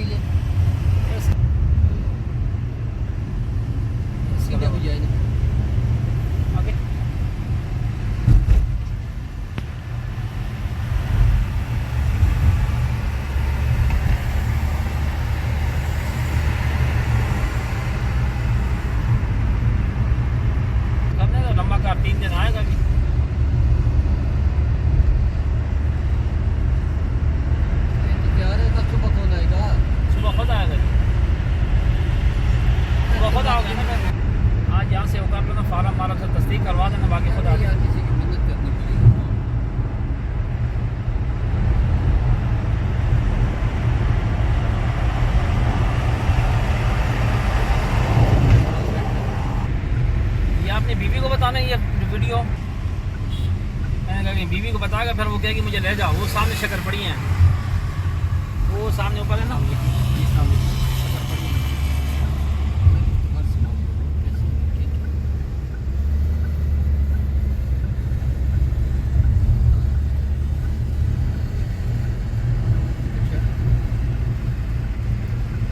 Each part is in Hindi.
पी ले सीधे हो जाएगा आगे करने तो लंबा कार 3 दिन आएगा भी क्या है कब सुबह कौन आएगा सुबह खुद आएगा जी सुबह खुद आओगे ना फिर आज यहाँ से होकर अपना फार्म मारा से तस्दीक करवा देना बाकी खुद आ यार किसी की मदद करनी पड़ेगी ये आपने बीवी को बताना है ये वीडियो मैंने कहा कि बीवी को बताएगा फिर वो कहेगी मुझे ले जाओ वो सामने शक्कर पड़ी हैं वो सामने ऊपर है ना ये सामने शक्कर पड़ी हैं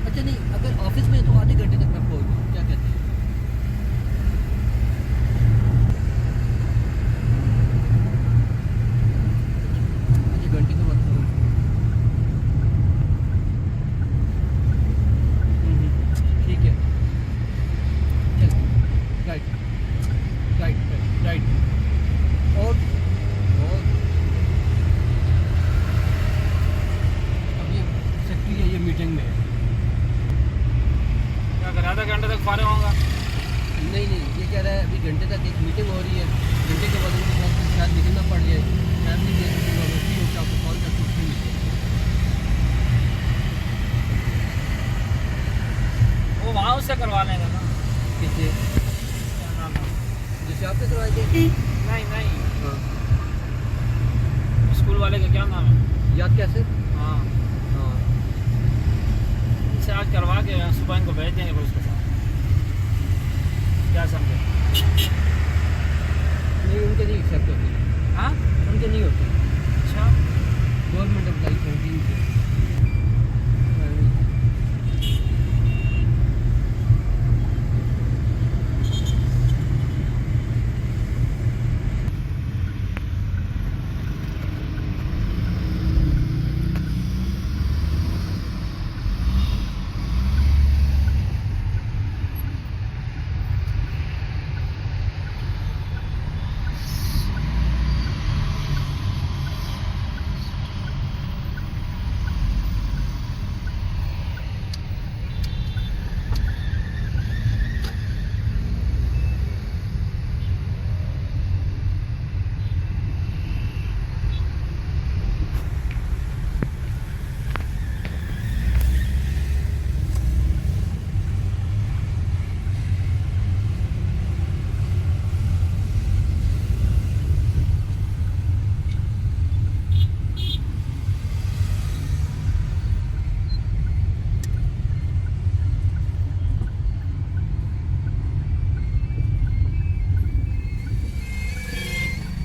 अच्छा नहीं अगर ऑफिस में तो आधे घंटे तक मैं पहुंच जाऊँ क्या कहते हैं आधे घंटे के बाद ठीक है चल राइट राइट राइट और अब ये सेक्रेटरी है ये मीटिंग में है क्या कर आधा घंटे तक फारे होगा नहीं ये कह रहा है अभी घंटे तक एक मीटिंग हो रही है घंटे के बाद उनके साथ शायद निकलना पड़ जाए फैमिली में फ्री होकर आपको कॉल करके उसमें मिलते वो वहाँ उससे करवा लेंगे ना किससे क्या नाम है जैसे आपने करवाए थे नहीं हाँ स्कूल वाले का क्या नाम है याद कैसे हाँ हाँ इनसे आज करवा के सुबह इनको भेज देंगे फिर उसके साथ क्या समझे नहीं उनके नहीं एक्सेप्ट होते हाँ उनके नहीं होते अच्छा गवर्नमेंट एम्प्लॉई कैंटीन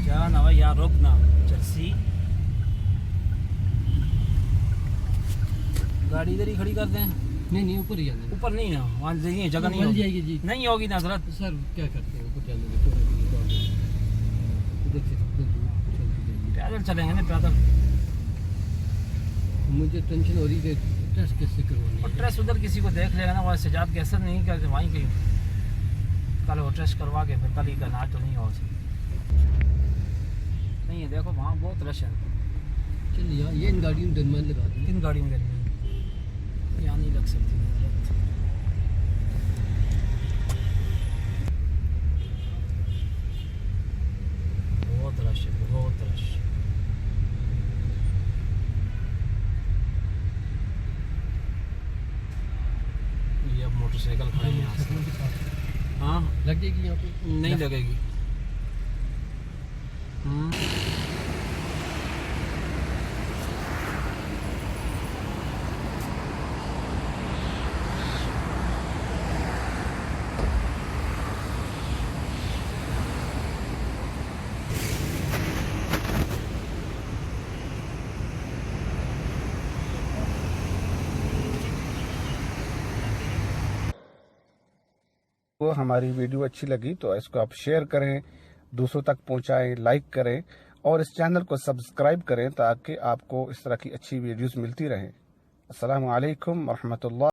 क्या ना भाई यहाँ रोकना चलसी गाड़ी इधर ही खड़ी कर दें नहीं ऊपर ही जाने ऊपर नहीं ना वहाँ नहीं जगह नहीं मिल होगी जाएगी जी नहीं होगी ना हजरत सर क्या करते हैं ऊपर जाने के इधर से इतनी दूर चलती जाएगी पैदल चलेंगे ना पैदल मुझे टेंशन हो रही है टेस्ट कैसे करवानी और है ट्रेस उधर किसी को देख लेगा ना वहाँ सजाद के असर नहीं करके वहीं कहीं कल वो टेस्ट करवा के फिर कल ही करना तो नहीं हो नहीं है देखो वहाँ बहुत रश है चल यहाँ ये इन गाड़ियों में दरमियान लगा दें किन गाड़ियों में गर्मी यहाँ नहीं लग सकती हजरत बहुत रश है बहुत रश ये अब मोटरसाइकिल खड़े हैं यहाँ से हाँ लग जाएगी यहाँ पे नहीं लगेगी को हमारी वीडियो अच्छी लगी तो इसको आप शेयर करें, दूसरों तक पहुंचाएं, लाइक करें और इस चैनल को सब्सक्राइब करें ताकि आपको इस तरह की अच्छी वीडियोस मिलती रहें। अस्सलामु अलैकुम व रहमतुल्लाह।